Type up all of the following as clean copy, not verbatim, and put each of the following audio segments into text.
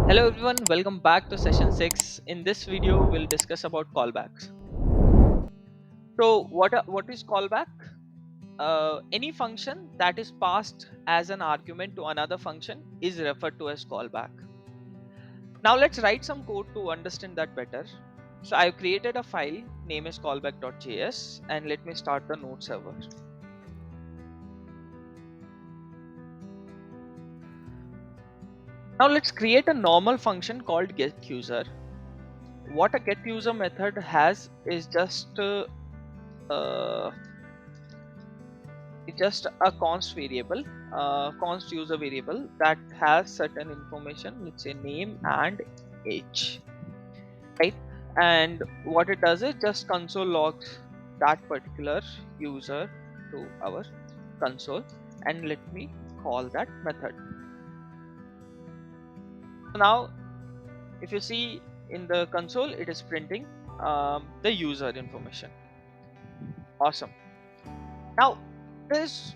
Hello everyone, welcome back to session 6. In this video, we'll discuss about callbacks. So, what is callback? Any function that is passed as an argument to another function is referred to as callback. Now, let's write some code to understand that better. So, I've created a file, name is callback.js, and let me start the node server. Now, let's create a normal function called getUser. What a getUser method has is uh, just a const variable, const user variable that has certain information, let's say name and age, right? And what it does is just console logs that particular user to our console, and let me call that method. So now if you see in the console, it is printing the user information. Awesome. Now there's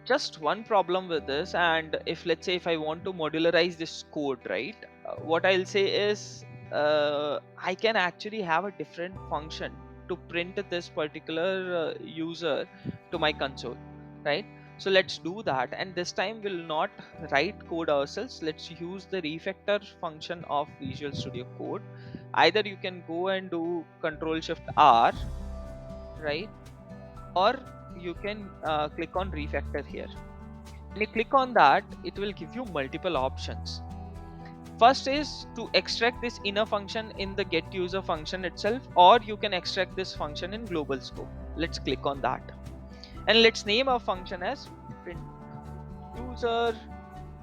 just one problem with this, and if let's say if I want to modularize this code, right, what I'll say is I can actually have a different function to print this particular user to my console, right? So let's do that, and this time we'll not write code ourselves. Let's use the refactor function of Visual Studio Code. Either you can go and do Control Shift R, right, or you can click on refactor here. When you click on that, it will give you multiple options. First is to extract this inner function in the getUser function itself, or you can extract this function in global scope. Let's click on that, and let's name our function as print user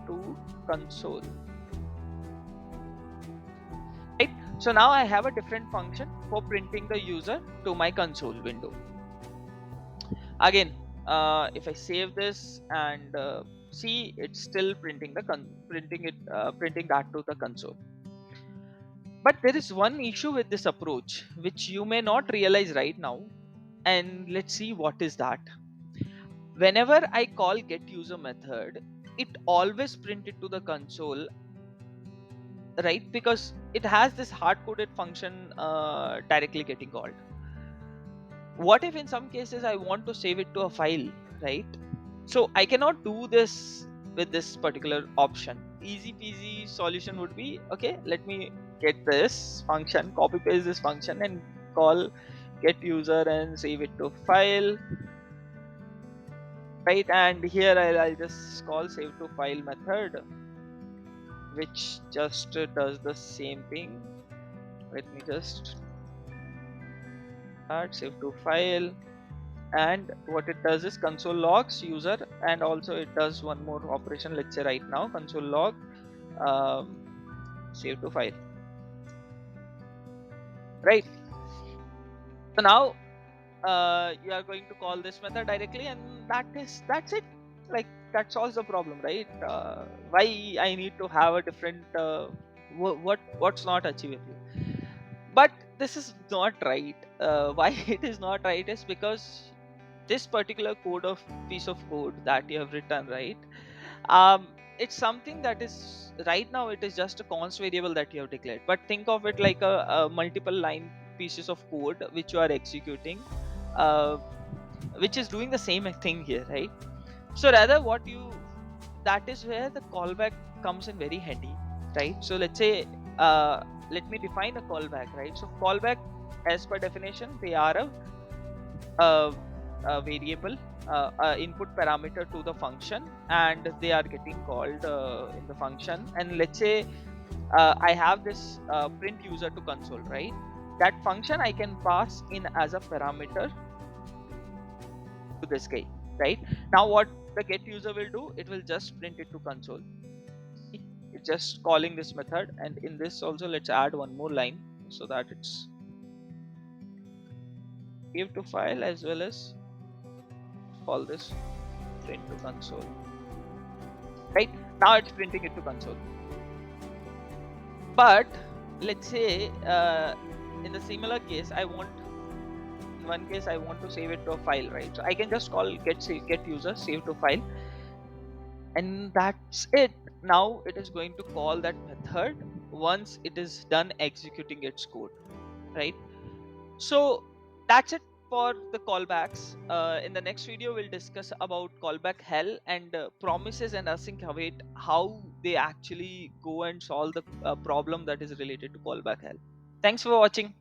to console, right? So now I have a different function for printing the user to my console window. Again, if I save this and see, it's still printing printing that to the console. But there is one issue with this approach which you may not realize right now, and let's see what is that. Whenever I call getUser method, it always print it to the console, right? Because it has this hard-coded function directly getting called. What if in some cases I want to save it to a file, right? So I cannot do this with this particular option. Easy peasy solution would be, okay, let me get this function, copy paste this function and call get user and save it to file, right? And here I'll just call save to file method, which just does the same thing. Let me just add save to file, and what it does is console logs user, and also it does one more operation. Let's say right now console log save to file, right? So now you are going to call this method directly, and that's it. Like, that solves the problem, right? Why I need to have a different what's not achievable? But this is not right. Why it is not right is because this particular piece of code that you have written, right, um, it's something that is right now, it is just a const variable that you have declared, but think of it like a multiple line pieces of code which you are executing, uh, which is doing the same thing here, right? So rather what you that is where the callback comes in very handy, right? So let's say let me define a callback, right? So callback, as per definition, they are a variable, input parameter to the function, and they are getting called in the function. And let's say I have this print user to console, right? That function I can pass in as a parameter to this guy, right? Now what the get user will do, it will just print it to console. It's just calling this method, and in this also let's add one more line so that it's save to file as well as call this print to console, right? Now it's printing it to console. But let's say in the similar case, in one case I want to save it to a file, right? So I can just call get user save to file, and that's it. Now it is going to call that method once it is done executing its code, right? So that's it for the callbacks. In the next video we'll discuss about callback hell and promises and async await, how they actually go and solve the problem that is related to callback hell. Thanks for watching.